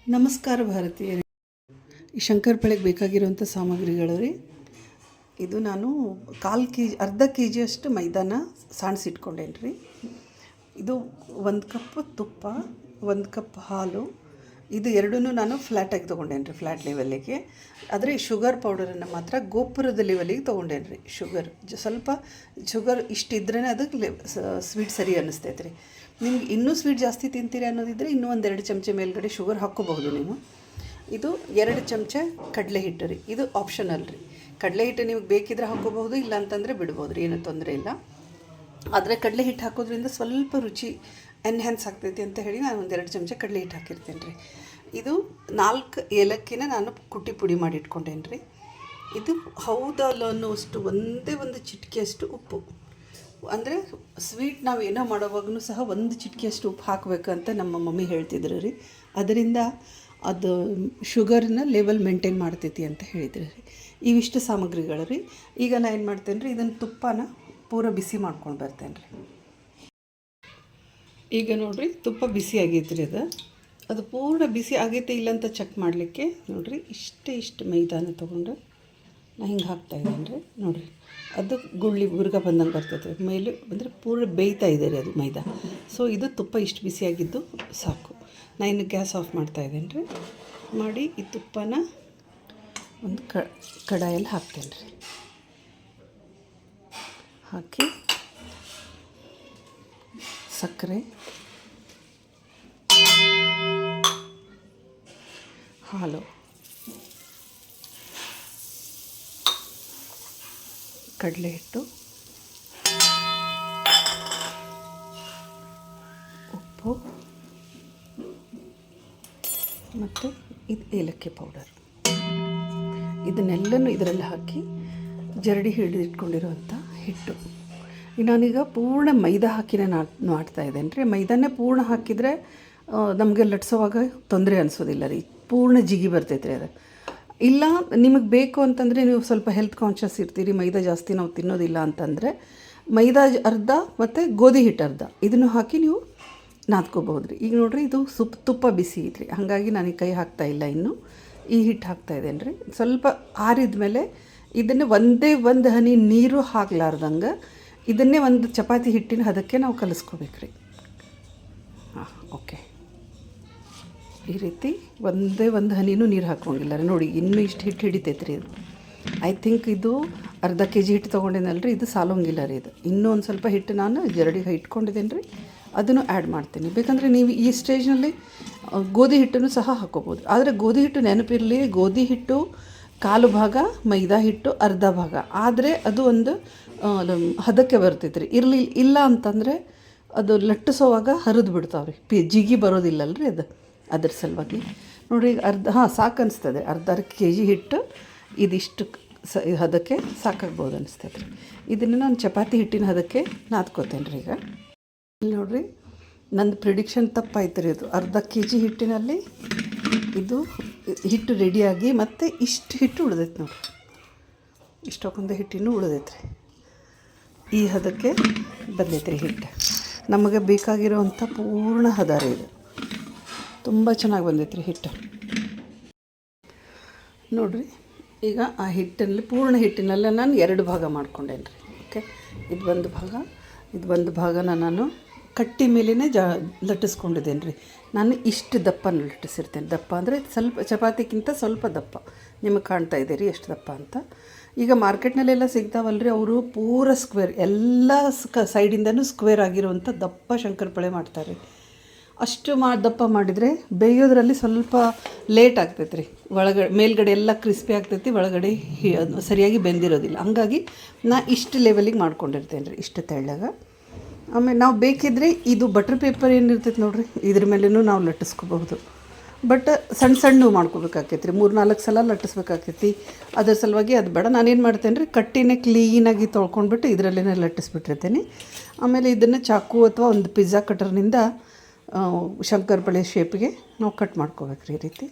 ನಮಸ್ಕಾರ ಭಾರತೀಯರೇ. ಈ ಶಂಕರಪಳೆಗೆ ಬೇಕಾಗಿರುವಂಥ ಸಾಮಗ್ರಿಗಳು ರೀ, ಇದು ನಾನು ಅರ್ಧ ಕೆ ಜಿಯಷ್ಟು ಮೈದಾನ ಸಾಣಿಸಿಟ್ಕೊಂಡೇನಿ ರೀ. ಇದು 1 ಕಪ್ ತುಪ್ಪ, 1 ಕಪ್ ಹಾಲು, ಇದು ಎರಡೂ ನಾನು ಫ್ಲ್ಯಾಟಾಗಿ ತೊಗೊಂಡೇನಿ ರೀ, ಫ್ಲ್ಯಾಟ್ ಲೆವೆಲ್ಲಿಗೆ. ಆದರೆ ಶುಗರ್ ಪೌಡರನ್ನು ಮಾತ್ರ ಗೋಪುರದ ಲೆವೆಲಿಗೆ ತೊಗೊಂಡೇನಿ ರೀ. ಸ್ವಲ್ಪ ಶುಗರ್ ಇಷ್ಟಿದ್ರೇ ಅದಕ್ಕೆ ಸ್ವೀಟ್ ಸರಿ ಅನ್ನಿಸ್ತೈತೆ ರೀ. ನಿಮ್ಗೆ ಇನ್ನೂ ಸ್ವೀಟ್ ಜಾಸ್ತಿ ತಿಂತೀರಿ ಅನ್ನೋದಿದ್ದರೆ ಇನ್ನೂ 1-2 ಚಮಚ ಮೇಲ್ಗಡೆ ಶುಗರ್ ಹಾಕ್ಕೋಬಹುದು ನೀವು. ಇದು 2 ಚಮಚ ಕಡಲೆ ಹಿಟ್ಟು ರೀ, ಇದು ಆಪ್ಷನಲ್ ರೀ. ಕಡಲೆ ಹಿಟ್ಟು ನಿಮಗೆ ಬೇಕಿದ್ರೆ ಹಾಕ್ಕೋಬಹುದು, ಇಲ್ಲ ಅಂತಂದರೆ ಬಿಡ್ಬೋದು ರೀ, ಏನೂ ತೊಂದರೆ ಇಲ್ಲ. ಆದರೆ ಕಡಲೆ ಹಿಟ್ಟು ಹಾಕೋದ್ರಿಂದ ಸ್ವಲ್ಪ ರುಚಿ ಎನ್ಹ್ಯಾನ್ಸ್ ಆಗ್ತೈತಿ ಅಂತ ಹೇಳಿ ನಾನು 1-2 ಚಮಚ ಕಡಲೆ ಹಿಟ್ಟು ಹಾಕಿರ್ತೇನೆ ರೀ. ಇದು 4 ಏಲಕ್ಕಿನ ನಾನು ಕುಟ್ಟಿ ಪುಡಿ ಮಾಡಿ ಇಟ್ಕೊಂಡೇನಿ ರೀ. ಇದು ಹೌದಲ್ಲ ಅನ್ನೋಷ್ಟು ಒಂದು ಚಿಟಿಕೆಯಷ್ಟು ಉಪ್ಪು. ಅಂದರೆ ಸ್ವೀಟ್ ನಾವು ಏನೋ ಮಾಡೋವಾಗೂ ಸಹ 1 ಚಿಟಿಕೆಯಷ್ಟು ಉಪ್ಪು ಹಾಕಬೇಕಂತ ನಮ್ಮ ಮಮ್ಮಿ ಹೇಳ್ತಿದ್ರು ರೀ. ಅದರಿಂದ ಅದು ಶುಗರ್ನ ಲೆವೆಲ್ ಮೇಂಟೈನ್ ಮಾಡ್ತೈತಿ ಅಂತ ಹೇಳಿದ್ರು ರೀ. ಇವಿಷ್ಟು ಸಾಮಗ್ರಿಗಳು ರೀ. ಈಗ ನಾನು ಏನು ಮಾಡ್ತೇನೆ ರೀ, ಇದನ್ನು ತುಪ್ಪನ ಪೂರ ಬಿಸಿ ಮಾಡ್ಕೊಂಡು ಬರ್ತೇನೆ ರೀ. ಈಗ ನೋಡಿರಿ, ತುಪ್ಪ ಬಿಸಿ ಆಗೈತೆ ರೀ. ಅದು ಪೂರ್ಣ ಬಿಸಿ ಆಗೈತೆ ಇಲ್ಲ ಅಂತ ಚೆಕ್ ಮಾಡಲಿಕ್ಕೆ ನೋಡಿರಿ, ಇಷ್ಟು ಮೈದಾನ ತೊಗೊಂಡು ನಾನು ಹಿಂಗೆ ಹಾಕ್ತಾಯಿದ್ದೇನೆ ರೀ. ನೋಡಿರಿ, ಅದು ಬುರ್ಗ ಬಂದಂಗೆ ಬರ್ತೈತೆ ಮೇಲೆ, ಅಂದರೆ ಪೂರ ಬೇಯ್ತಾ ಇದೆ ರೀ ಅದು ಮೈದಾ. ಸೊ ಇದು ತುಪ್ಪ ಇಷ್ಟು ಬಿಸಿಯಾಗಿದ್ದು ಸಾಕು. ನಾನು ಇನ್ನು ಗ್ಯಾಸ್ ಆಫ್ ಮಾಡ್ತಾಯಿದ್ದೇನೆ ರೀ. ಮಾಡಿ ಈ ತುಪ್ಪನ ಒಂದು ಕಡಾಯಲ್ಲಿ ಹಾಕ್ತೇನೆ ರೀ. ಹಾಕಿ ಸಕ್ಕರೆ, ಹಾಲು, ಕಡಲೆ ಹಿಟ್ಟು, ಉಪ್ಪು ಮತ್ತು ಇದು ಏಲಕ್ಕಿ ಪೌಡರ್, ಇದನ್ನೆಲ್ಲನೂ ಇದರಲ್ಲಿ ಹಾಕಿ ಜರಡಿ ಹಿಡಿದಿಟ್ಕೊಂಡಿರುವಂಥ ಹಿಟ್ಟು. ನಾನೀಗ ಪೂರ್ಣ ಮೈದಾ ಹಾಕಿನೇ ಮಾಡ್ತಾಯಿದ್ದೇನೆ ರೀ. ಮೈದಾನೇ ಪೂರ್ಣ ಹಾಕಿದರೆ ನಮಗೆ ಲಟ್ಸೋವಾಗ ತೊಂದರೆ ಅನಿಸೋದಿಲ್ಲ ರೀ, ಪೂರ್ಣ ಜಿಗಿ ಬರ್ತೈತೆ ರೀ ಅದು. ಇಲ್ಲ ನಿಮಗೆ ಬೇಕು ಅಂತಂದರೆ, ನೀವು ಸ್ವಲ್ಪ ಹೆಲ್ತ್ ಕಾನ್ಷಿಯಸ್ ಇರ್ತೀರಿ, ಮೈದಾ ಜಾಸ್ತಿ ನಾವು ತಿನ್ನೋದಿಲ್ಲ ಅಂತಂದರೆ ಮೈದಾ ಅರ್ಧ ಮತ್ತು ಗೋಧಿ ಹಿಟ್ಟು ಅರ್ಧ ಇದನ್ನು ಹಾಕಿ ನೀವು ನಾದ್ಕೋಬೋದು ರೀ. ಈಗ ನೋಡಿರಿ, ಇದು ತುಪ್ಪ ಬಿಸಿ ಐತ್ರಿ, ಹಾಗಾಗಿ ನನಗೆ ಕೈ ಹಾಕ್ತಾಯಿಲ್ಲ. ಇನ್ನು ಈ ಹಿಟ್ಟು ಹಾಕ್ತಾಯಿದ್ದೇನೆ ರೀ. ಸ್ವಲ್ಪ ಆರಿದ ಮೇಲೆ ಇದನ್ನೇ ಒಂದು ಹನಿ ನೀರು ಹಾಕ್ಲಾರ್ದಂಗೆ ಇದನ್ನೇ ಒಂದು ಚಪಾತಿ ಹಿಟ್ಟಿನ ಹದಕ್ಕೆ ನಾವು ಕಲಿಸ್ಕೋಬೇಕು ರೀ. ಹಾಂ, ಓಕೆ. ಈ ರೀತಿ ಒಂದು ಹನಿನೂ ನೀರು ಹಾಕೋಂಗಿಲ್ಲ ರೀ. ನೋಡಿ, ಇನ್ನೂ ಇಷ್ಟು ಹಿಟ್ಟು ಹಿಡಿತೈತೆ ರೀ ಇದು. ಐ ಥಿಂಕ್ ಇದು ಅರ್ಧ ಕೆ ಜಿ ಹಿಟ್ಟು ತೊಗೊಂಡೇನಲ್ಲ ರೀ, ಇದು ಸಾಲೋಂಗಿಲ್ಲ ರೀ. ಇದು ಇನ್ನೂ ಒಂದು ಸ್ವಲ್ಪ ಹಿಟ್ಟು ನಾನು ಜರಡಿಗೆ ಇಟ್ಕೊಂಡಿದ್ದೇನೆ ರೀ, ಅದನ್ನು ಆ್ಯಡ್ ಮಾಡ್ತೀನಿ. ಬೇಕಂದರೆ ನೀವು ಈ ಸ್ಟೇಜ್ನಲ್ಲಿ ಗೋಧಿ ಹಿಟ್ಟನ್ನು ಸಹ ಹಾಕ್ಕೋಬೋದು. ಆದರೆ ಗೋಧಿ ಹಿಟ್ಟು ನೆನಪಿರಲಿ, ಗೋಧಿ ಹಿಟ್ಟು ಕಾಲು ಭಾಗ, ಮೈದಾ ಹಿಟ್ಟು ಅರ್ಧ ಭಾಗ ಆದರೆ ಅದು ಒಂದು ಹದಕ್ಕೆ ಬರ್ತೈತೆ ರೀ. ಇಲ್ಲ ಅಂತಂದರೆ ಅದು ಲಟ್ಟಿಸೋವಾಗ ಹರಿದು ಬಿಡ್ತಾವೆ ರೀ, ಜಿಗಿ ಬರೋದಿಲ್ಲಲ್ಲ ರೀ ಅದ್ರ ಸಲುವಾಗಿ. ನೋಡಿ, ಸಾಕು ಅನಿಸ್ತದೆ. ಅರ್ಧ ಕೆ ಜಿ ಹಿಟ್ಟು ಇದಿಷ್ಟು ಹದಕ್ಕೆ ಸಾಕಾಗ್ಬೋದು ಅನಿಸ್ತೈತೆ ರೀ. ಇದನ್ನು ನಾನು ಚಪಾತಿ ಹಿಟ್ಟಿನ ಹದಕ್ಕೆ ನಾದ್ಕೋತೇನೆ ರೀ. ಈಗ ಇಲ್ಲಿ ನೋಡಿರಿ, ನಂದು ಪ್ರಿಡಿಕ್ಷನ್ ತಪ್ಪಾಯ್ತು ರೀ. ಅದು ಅರ್ಧ ಕೆ ಜಿ ಹಿಟ್ಟಿನಲ್ಲಿ ಇದು ಹಿಟ್ಟು ರೆಡಿಯಾಗಿ ಮತ್ತು ಇಷ್ಟು ಹಿಟ್ಟು ಉಳಿದೈತೆ ನೋಡಿ, ಇಷ್ಟೊಂದು ಹಿಟ್ಟಿನೂ ಉಳಿದೈತೆ ರೀ. ಈ ಹದಕ್ಕೆ ಬಂದೈತೆ ರೀ ಹಿಟ್ಟು. ನಮಗೆ ಬೇಕಾಗಿರೋವಂಥ ಪೂರ್ಣ ಹದ ರೀ ಇದು. ತುಂಬ ಚೆನ್ನಾಗಿ ಬಂದೈತೆ ರೀ ಹಿಟ್ಟು. ನೋಡಿರಿ, ಈಗ ಆ ಹಿಟ್ಟಲ್ಲಿ ಪೂರ್ಣ ಹಿಟ್ಟಿನೆಲ್ಲ ನಾನು 2 ಭಾಗ ಮಾಡ್ಕೊಂಡೇನೆ ರೀ. ಓಕೆ, ಇದು ಒಂದು ಭಾಗನ ನಾನು ಕಟ್ಟಿ ಮೇಲೇ ಲಟ್ಟಿಸ್ಕೊಂಡಿದ್ದೇನೆ ರೀ. ನಾನು ಇಷ್ಟು ದಪ್ಪ ಲಟ್ಟಿಸಿರ್ತೇನೆ. ದಪ್ಪ ಅಂದರೆ ಸ್ವಲ್ಪ ಚಪಾತಿಗಿಂತ ಸ್ವಲ್ಪ ದಪ್ಪ. ನಿಮಗೆ ಕಾಣ್ತಾ ಇದೆ ರೀ ಎಷ್ಟು ದಪ್ಪ ಅಂತ. ಈಗ ಮಾರ್ಕೆಟ್ನಲ್ಲೆಲ್ಲ ಸಿಗ್ತಾವಲ್ರಿ, ಅವರು ಪೂರ ಸ್ಕ್ವೇರ್, ಎಲ್ಲ ಸೈಡಿಂದನೂ ಸ್ಕ್ವೇರ್ ಆಗಿರುವಂಥ ದಪ್ಪ ಶಂಕರಪಳೆ ಮಾಡ್ತಾರೆ. ಅಷ್ಟು ದಪ್ಪ ಮಾಡಿದರೆ ಬೇಯೋದ್ರಲ್ಲಿ ಸ್ವಲ್ಪ ಲೇಟ್ ಆಗ್ತೈತೆ ರೀ. ಮೇಲ್ಗಡೆ ಎಲ್ಲ ಕ್ರಿಸ್ಪಿ ಆಗ್ತೈತಿ, ಒಳಗಡೆ ಸರಿಯಾಗಿ ಬೆಂದಿರೋದಿಲ್ಲ. ಹಂಗಾಗಿ ಇಷ್ಟು ಲೆವೆಲಿಗೆ ಮಾಡ್ಕೊಂಡಿರ್ತೇನೆ ರೀ, ಇಷ್ಟು ತೆಳ್ಳಗೆ. ಆಮೇಲೆ ನಾವು ಬೇಕಿದ್ದರೆ ಇದು ಬಟರ್ ಪೇಪರ್ ಏನಿರ್ತೈತೆ ನೋಡಿರಿ, ಇದ್ರ ಮೇಲೂ ನಾವು ಲಟ್ಟಿಸ್ಕೋಬಹುದು. ಬಟ್ ಸಣ್ಣ ಮಾಡ್ಕೋಬೇಕಾಕೈತಿ ರೀ, 3-4 ಸಲ ಲಟ್ಟಿಸ್ಬೇಕಾಕೈತಿ. ಅದ್ರ ಸಲುವಾಗಿ ಅದು ಬೇಡ. ನಾನೇನು ಮಾಡ್ತೇನೆ ರೀ, ಕಟ್ಟಿನೇ ಕ್ಲೀನಾಗಿ ತೊಳ್ಕೊಂಡ್ಬಿಟ್ಟು ಇದರಲ್ಲೇ ಲಟ್ಟಿಸ್ಬಿಟ್ಟಿರ್ತೇನೆ. ಆಮೇಲೆ ಇದನ್ನು ಚಾಕು ಅಥವಾ ಒಂದು ಪಿಜ್ಜಾ ಕಟರ್ನಿಂದ ಶಂಕರಪಳೆ ಶೇಪಿಗೆ ನಾವು ಕಟ್ ಮಾಡ್ಕೋಬೇಕು ರೀ, ಈ ರೀತಿ.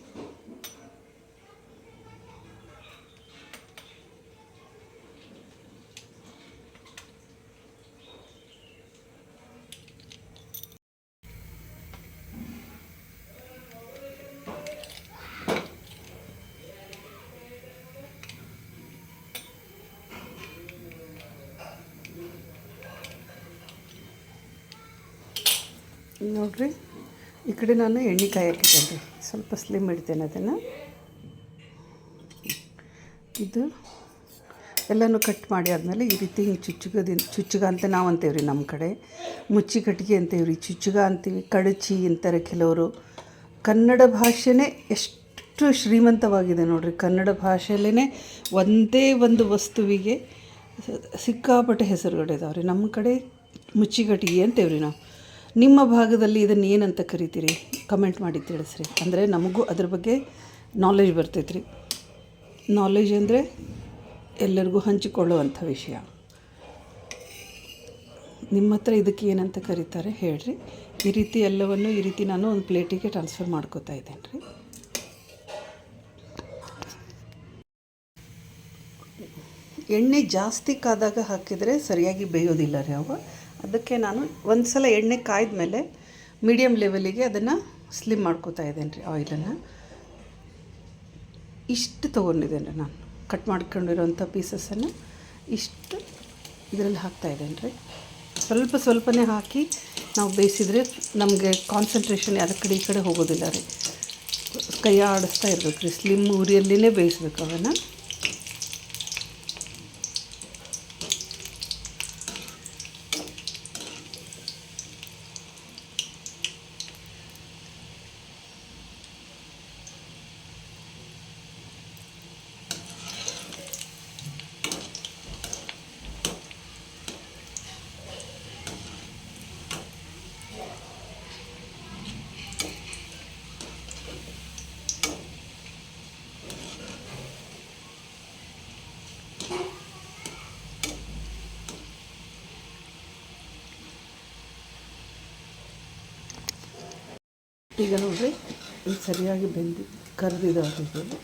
ನೋಡಿರಿ, ಈ ಕಡೆ ನಾನು ಎಣ್ಣೆ ಕಾಯಕ್ಕಿಟ್ಟೇನೆ ರೀ. ಸ್ವಲ್ಪ ಸ್ಲಿಮ್ ಇಡ್ತೇನೆ ಅದನ್ನು. ಇದು ಎಲ್ಲನೂ ಕಟ್ ಮಾಡಿ ಆದಮೇಲೆ ಈ ರೀತಿ ಹಿಂಗೆ ಚುಚ್ಚುಗ ಅಂತ ನಾವು ಅಂತೇವೆ ರೀ. ನಮ್ಮ ಕಡೆ ಮುಚ್ಚಿ ಕಟ್ಟಿಗೆ ಅಂತೇವೆ ರೀ, ಚುಚ್ಚುಗ ಅಂತೀವಿ, ಕಡಚಿ ಅಂತಾರೆ ಕೆಲವರು. ಕನ್ನಡ ಭಾಷೆನೇ ಎಷ್ಟು ಶ್ರೀಮಂತವಾಗಿದೆ ನೋಡಿರಿ. ಕನ್ನಡ ಭಾಷೆಯಲ್ಲೇ ಒಂದೇ ಒಂದು ವಸ್ತುವಿಗೆ ಸಿಕ್ಕಾಪಟ್ಟೆ ಹೆಸರುಗಳಿದಾವೆ ರೀ. ನಮ್ಮ ಕಡೆ ಮುಚ್ಚಿಗಟ್ಟಿಗೆ ಅಂತೇವೆ ರೀ ನಾವು. ನಿಮ್ಮ ಭಾಗದಲ್ಲಿ ಇದನ್ನು ಏನಂತ ಕರಿತೀರಿ? ಕಮೆಂಟ್ ಮಾಡಿ ತಿಳಿಸ್ರಿ. ಅಂದರೆ ನಮಗೂ ಅದ್ರ ಬಗ್ಗೆ ನಾಲೆಜ್ ಬರ್ತೈತೆ ರೀ. ನಾಲೆಜ್ ಅಂದರೆ ಎಲ್ಲರಿಗೂ ಹಂಚಿಕೊಳ್ಳುವಂಥ ವಿಷಯ. ನಿಮ್ಮ ಹತ್ರ ಇದಕ್ಕೆ ಏನಂತ ಕರೀತಾರೆ ಹೇಳ್ರಿ. ಈ ರೀತಿ ಎಲ್ಲವನ್ನು ಈ ರೀತಿ ನಾನು ಒಂದು ಪ್ಲೇಟಿಗೆ ಟ್ರಾನ್ಸ್ಫರ್ ಮಾಡ್ಕೋತಾ ಇದ್ದೇನೆ ರೀ. ಎಣ್ಣೆ ಜಾಸ್ತಿ ಕಾದಾಗ ಹಾಕಿದರೆ ಸರಿಯಾಗಿ ಬೇಯೋದಿಲ್ಲ ರೀ ಅವು. ಅದಕ್ಕೆ ನಾನು ಒಂದು ಸಲ ಎಣ್ಣೆ ಕಾಯ್ದ ಮೇಲೆ ಮೀಡಿಯಮ್ ಲೆವೆಲಿಗೆ ಅದನ್ನು ಸ್ಲಿಮ್ ಮಾಡ್ಕೋತಾ ಇದ್ದೇನೆ ರೀ. ಆಯಿಲನ್ನು ಇಷ್ಟು ತೊಗೊಂಡಿದ್ದೇನೆ ರೀ ನಾನು. ಕಟ್ ಮಾಡ್ಕೊಂಡಿರೋಂಥ ಪೀಸಸನ್ನು ಇಷ್ಟು ಇದರಲ್ಲಿ ಹಾಕ್ತಾಯಿದ್ದೇನೆ ರೀ. ಸ್ವಲ್ಪನೇ ಹಾಕಿ ನಾವು ಬೇಯಿಸಿದರೆ ನಮಗೆ ಕಾನ್ಸಂಟ್ರೇಷನ್ ಯಾರ ಕಡೆ ಈ ಕಡೆ ಹೋಗೋದಿಲ್ಲ ರೀ. ಕೈ ಆಡಿಸ್ತಾ ಇರ್ಬೇಕು ರೀ. ಸ್ಲಿಮ್ ಉರಿಯಲ್ಲಿನೇ ಬೇಯಿಸ್ಬೇಕು ಅವನ್ನು. ಈಗ ನೋಡಿರಿ, ಇದು ಸರಿಯಾಗಿ ಕರೆದಿದ್ದಾವೆ ಇದು.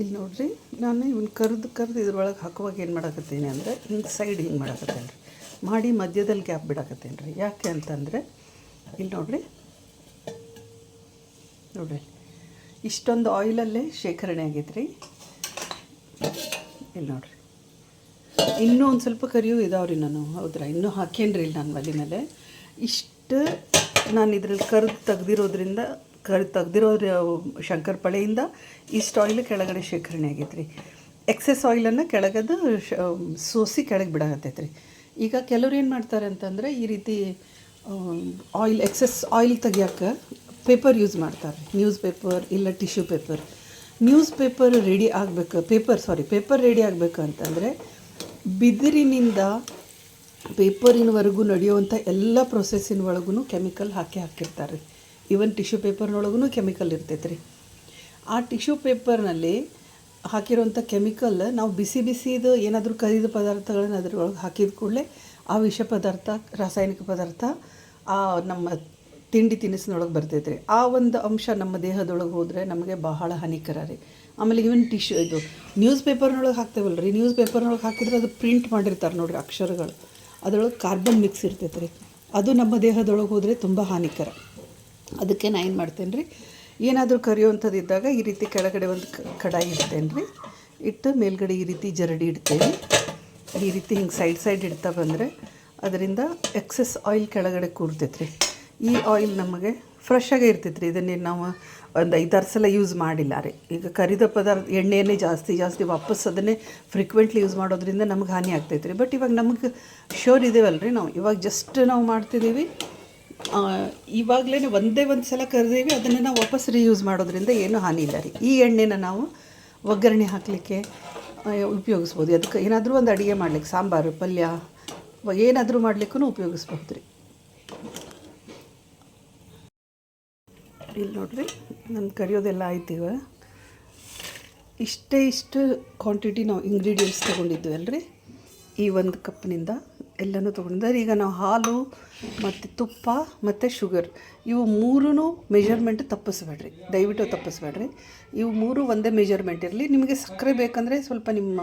ಇಲ್ಲಿ ನೋಡಿರಿ, ನಾನು ಇವನ್ನ ಕರೆದು ಇದ್ರೊಳಗೆ ಹಾಕುವಾಗ ಏನು ಮಾಡಾಕತ್ತೀನಿ ಅಂದರೆ ಹಿಂಗೆ ಸೈಡ್ ಹಿಂಗೆ ಮಾಡಾಕತ್ತೇನೆ ರೀ. ಮಾಡಿ ಮಧ್ಯದಲ್ಲಿ ಗ್ಯಾಪ್ ಬಿಡಾಕತ್ತೇನೆ ರೀ. ಯಾಕೆ ಅಂತಂದರೆ ಇಲ್ಲಿ ನೋಡಿರಿ ಇಷ್ಟೊಂದು ಆಯಿಲಲ್ಲೇ ಶೇಖರಣೆ ಆಗೈತೆ ರೀ. ಇಲ್ಲಿ ನೋಡಿರಿ, ಇನ್ನೂ ಒಂದು ಸ್ವಲ್ಪ ಕರಿಯೂ ಇದಾವೆ ರೀ. ನಾನು ಹೌದ್ರಾ ಇನ್ನೂ ಹಾಕೇನಿ ರೀ ಇಲ್ಲಿ ನಾನು ಒಲೆ ಮೇಲೆ. ಇಷ್ಟು ನಾನು ಇದರಲ್ಲಿ ತೆಗ್ದಿರೋ ಶಂಕರಪಳೆಯಿಂದ ಇಷ್ಟು ಆಯಿಲ್ ಕೆಳಗಡೆ ಶೇಖರಣೆ ಆಗೈತೆ ರೀ. ಎಕ್ಸೆಸ್ ಆಯಿಲನ್ನು ಕೆಳಗದು ಸೋಸಿ ಕೆಳಗೆ ಬಿಡಾಕತ್ತೈತೆ ರೀ. ಈಗ ಕೆಲವ್ರು ಏನು ಮಾಡ್ತಾರೆ ಅಂತಂದರೆ ಈ ರೀತಿ ಎಕ್ಸೆಸ್ ಆಯಿಲ್ ತೆಗಿಯೋಕ್ಕೆ ಪೇಪರ್ ಯೂಸ್ ಮಾಡ್ತಾರೆ. ನ್ಯೂಸ್ ಪೇಪರ್ ಇಲ್ಲ ಟಿಶ್ಯೂ ಪೇಪರ್. ಪೇಪರ್ ರೆಡಿ ಆಗಬೇಕು ಅಂತಂದರೆ ಬಿದಿರಿನಿಂದ ಪೇಪರಿನವರೆಗೂ ನಡೆಯುವಂಥ ಎಲ್ಲ ಪ್ರೊಸೆಸ್ಸಿನ ಒಳಗೂ ಕೆಮಿಕಲ್ ಹಾಕಿರ್ತಾರೆ ರೀ. ಈವನ್ ಟಿಶ್ಯೂ ಪೇಪರ್ನೊಳಗೂ ಕೆಮಿಕಲ್ ಇರ್ತೈತೆ ರೀ. ಆ ಟಿಶ್ಯೂ ಪೇಪರ್ನಲ್ಲಿ ಹಾಕಿರೋಂಥ ಕೆಮಿಕಲ್ ನಾವು ಬಿಸಿದು ಏನಾದರೂ ಕರಿದ ಪದಾರ್ಥಗಳನ್ನ ಅದ್ರೊಳಗೆ ಹಾಕಿದ ಕೂಡಲೇ ಆ ವಿಷ ಪದಾರ್ಥ, ರಾಸಾಯನಿಕ ಪದಾರ್ಥ ನಮ್ಮ ತಿಂಡಿ ತಿನಿಸಿನೊಳಗೆ ಬರ್ತೈತೆ ರೀ. ಆ ಒಂದು ಅಂಶ ನಮ್ಮ ದೇಹದೊಳಗೆ ಹೋದರೆ ನಮಗೆ ಬಹಳ ಹಾನಿಕರ ರೀ. ಆಮೇಲೆ ಈವನ್ ನ್ಯೂಸ್ ಪೇಪರ್ನೊಳಗೆ ಹಾಕ್ತೇವಲ್ಲ ರೀ, ನ್ಯೂಸ್ ಪೇಪರ್ನೊಳಗೆ ಹಾಕಿದ್ರೆ ಅದು ಪ್ರಿಂಟ್ ಮಾಡಿರ್ತಾರೆ ನೋಡಿರಿ ಅಕ್ಷರಗಳು, ಅದರೊಳಗೆ ಕಾರ್ಬನ್ ಮಿಕ್ಸ್ ಇರ್ತೈತೆ ರೀ. ಅದು ನಮ್ಮ ದೇಹದೊಳಗೆ ಹೋದರೆ ತುಂಬ ಹಾನಿಕರ. ಅದಕ್ಕೆ ನಾನು ಏನು ಮಾಡ್ತೇನೆ ರೀ, ಏನಾದರೂ ಕರಿಯುವಂಥದ್ದು ಇದ್ದಾಗ ಈ ರೀತಿ ಕೆಳಗಡೆ ಒಂದು ಕಡಾಯಿ ಇಡ್ತೇನೆ ರೀ. ಇಟ್ಟು ಮೇಲ್ಗಡೆ ಈ ರೀತಿ ಜರಡಿ ಇಡ್ತೇವೆ. ಈ ರೀತಿ ಹಿಂಗೆ ಸೈಡ್ ಇಡ್ತಾ ಬಂದರೆ ಅದರಿಂದ ಎಕ್ಸೆಸ್ ಆಯಿಲ್ ಕೆಳಗಡೆ ಕೂರ್ತೈತೆ ರೀ. ಈ ಆಯಿಲ್ ನಮಗೆ ಫ್ರೆಶ್ಶಾಗೇ ಇರ್ತೈತೆ ರೀ. ಇದನ್ನೇ ನಾವು ಒಂದು 5-6 ಸಲ ಯೂಸ್ ಮಾಡಿಲ್ಲ ರೀ. ಈಗ ಕರಿದ ಪದಾರ್ಥ ಎಣ್ಣೆಯನ್ನೇ ಜಾಸ್ತಿ ವಾಪಸ್ ಅದನ್ನೇ ಫ್ರೀಕ್ವೆಂಟ್ಲಿ ಯೂಸ್ ಮಾಡೋದ್ರಿಂದ ನಮಗೆ ಹಾನಿ ಆಗ್ತೈತೆ ರೀ. ಬಟ್ ಇವಾಗ ನಮಗೆ ಶೋರ್ ಇದೇವಲ್ಲ ರೀ, ನಾವು ಇವಾಗ ಜಸ್ಟ್ ನಾವು ಮಾಡ್ತಿದ್ದೀವಿ. ಇವಾಗಲೇ ಒಂದೇ ಒಂದು ಸಲ ಕರಿದೇವಿ, ಅದನ್ನು ನಾವು ವಾಪಸ್ ರೀಯೂಸ್ ಮಾಡೋದ್ರಿಂದ ಏನೂ ಹಾನಿ ಇಲ್ಲ ರೀ. ಈ ಎಣ್ಣೆನ ನಾವು ಒಗ್ಗರಣೆ ಹಾಕಲಿಕ್ಕೆ ಉಪಯೋಗಿಸ್ಬೋದು. ಅದಕ್ಕೆ ಏನಾದರೂ ಒಂದು ಅಡುಗೆ ಮಾಡ್ಲಿಕ್ಕೆ, ಸಾಂಬಾರು, ಪಲ್ಯ ಏನಾದರೂ ಮಾಡ್ಲಿಕ್ಕೂ ಉಪಯೋಗಿಸ್ಬೋದು ರೀ. ಇಲ್ಲಿ ನೋಡಿರಿ, ನನ್ನ ಕರಿಯೋದೆಲ್ಲ ಆಯ್ತೀವ. ಇಷ್ಟು ಕ್ವಾಂಟಿಟಿ ನಾವು ಇಂಗ್ರೀಡಿಯೆಂಟ್ಸ್ ತೊಗೊಂಡಿದ್ವಿ ಅಲ್ರಿ, ಈ ಒಂದು ಕಪ್ನಿಂದ ಎಲ್ಲನೂ ತೊಗೊಂಡಿದ್ದಾರೆ. ಈಗ ನಾವು ಹಾಲು ಮತ್ತು ತುಪ್ಪ ಮತ್ತು ಶುಗರ್ ಇವು ಮೂರೂ ಮೆಜರ್ಮೆಂಟ್ ತಪ್ಪಿಸ್ಬೇಡ್ರಿ, ದಯವಿಟ್ಟು ತಪ್ಪಿಸ್ಬೇಡ್ರಿ. ಇವು ಮೂರು ಒಂದೇ ಮೆಜರ್ಮೆಂಟ್ ಇರಲಿ. ನಿಮಗೆ ಸಕ್ಕರೆ ಬೇಕಂದರೆ ಸ್ವಲ್ಪ ನಿಮ್ಮ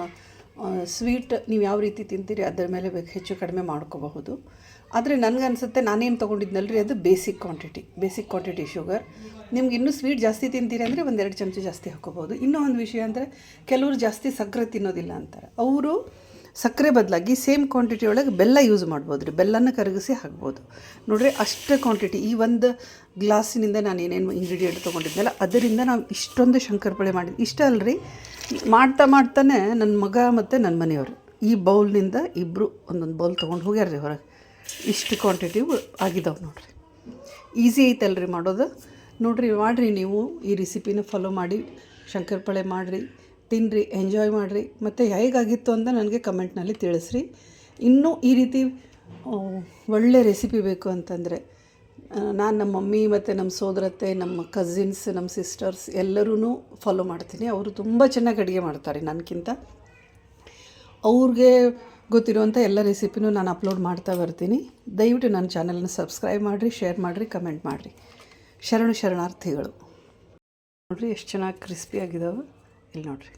ಸ್ವೀಟ್ ನೀವು ಯಾವ ರೀತಿ ತಿಂತೀರಿ ಅದರ ಮೇಲೆ ಹೆಚ್ಚು ಕಡಿಮೆ ಮಾಡ್ಕೋಬಹುದು. ಆದರೆ ನನಗನ್ಸುತ್ತೆ, ನಾನೇನು ತೊಗೊಂಡಿದ್ನಲ್ರಿ ಅದು ಬೇಸಿಕ್ ಕ್ವಾಂಟಿಟಿ ಶುಗರ್. ನಿಮ್ಗೆ ಇನ್ನೂ ಸ್ವೀಟ್ ಜಾಸ್ತಿ ತಿಂತೀರಿ ಅಂದರೆ 1-2 ಚಮಚ ಜಾಸ್ತಿ ಹಾಕೋಬೋದು. ಇನ್ನೂ ಒಂದು ವಿಷಯ ಅಂದರೆ, ಕೆಲವರು ಜಾಸ್ತಿ ಸಕ್ಕರೆ ತಿನ್ನೋದಿಲ್ಲ ಅಂತಾರೆ. ಅವರು ಸಕ್ಕರೆ ಬದಲಾಗಿ ಸೇಮ್ ಕ್ವಾಂಟಿಟಿ ಒಳಗೆ ಬೆಲ್ಲ ಯೂಸ್ ಮಾಡ್ಬೋದು ರೀ. ಬೆಲ್ಲನ ಕರಗಿಸಿ ಹಾಕ್ಬೋದು. ನೋಡಿರಿ, ಅಷ್ಟು ಕ್ವಾಂಟಿಟಿ ಈ ಒಂದು ಗ್ಲಾಸಿನಿಂದ ನಾನು ಏನೇನು ಇಂಗ್ರೀಡಿಯೆಂಟ್ ತೊಗೊಂಡಿದ್ನಲ್ಲ ಅದರಿಂದ ನಾವು ಇಷ್ಟೊಂದು ಶಂಕರಪೊಳೆ ಮಾಡಿದ್ವಿ. ಇಷ್ಟ ಅಲ್ರಿ, ಮಾಡ್ತಾನೆ ನನ್ನ ಮಗ ಮತ್ತು ನನ್ನ ಮನೆಯವರು ಈ ಬೌಲ್ನಿಂದ ಇಬ್ಬರು ಒಂದೊಂದು ಬೌಲ್ ತೊಗೊಂಡು ಹೋಗ್ಯಾರ ರೀ ಹೊರಗೆ. ಇಷ್ಟು ಕ್ವಾಂಟಿಟಿ ಆಗಿದ್ದಾವೆ ನೋಡಿರಿ. ಈಸಿ ಐತಲ್ರಿ ಮಾಡೋದು. ನೋಡಿರಿ, ಮಾಡಿರಿ ನೀವು ಈ ರೆಸಿಪಿನ ಫಾಲೋ ಮಾಡಿ, ಶಂಕರಪೊಳೆ ಮಾಡಿರಿ, ತಿನ್ನಿರಿ, ಎಂಜಾಯ್ ಮಾಡಿರಿ. ಮತ್ತು ಹೇಗಾಗಿತ್ತು ಅಂತ ನನಗೆ ಕಮೆಂಟ್ನಲ್ಲಿ ತಿಳಿಸ್ರಿ. ಇನ್ನೂ ಈ ರೀತಿ ಒಳ್ಳೆ ರೆಸಿಪಿ ಬೇಕು ಅಂತಂದರೆ ನಾನು ನಮ್ಮ ಮಮ್ಮಿ ಮತ್ತು ನಮ್ಮ ಸೋದರತ್ತೆ, ನಮ್ಮ ಕಸಿನ್ಸ್, ನಮ್ಮ ಸಿಸ್ಟರ್ಸ್ ಎಲ್ಲರೂ ಫಾಲೋ ಮಾಡ್ತೀನಿ. ಅವರು ತುಂಬ ಚೆನ್ನಾಗಿ ಅಡುಗೆ ಮಾಡ್ತಾರೆ ನನಗಿಂತ. ಅವ್ರಿಗೆ ಗೊತ್ತಿರುವಂಥ ಎಲ್ಲ ರೆಸಿಪಿನೂ ನಾನು ಅಪ್ಲೋಡ್ ಮಾಡ್ತಾ ಬರ್ತೀನಿ. ದಯವಿಟ್ಟು ನನ್ನ ಚಾನಲ್ನ ಸಬ್ಸ್ಕ್ರೈಬ್ ಮಾಡಿರಿ, ಶೇರ್ ಮಾಡಿರಿ, ಕಮೆಂಟ್ ಮಾಡಿರಿ. ಶರಣಾರ್ಥಿಗಳು. ನೋಡಿರಿ ಎಷ್ಟು ಚೆನ್ನಾಗಿ ಕ್ರಿಸ್ಪಿಯಾಗಿದ್ದಾವೆ. ಇಲ್ಲಿ ನೋಡಿರಿ.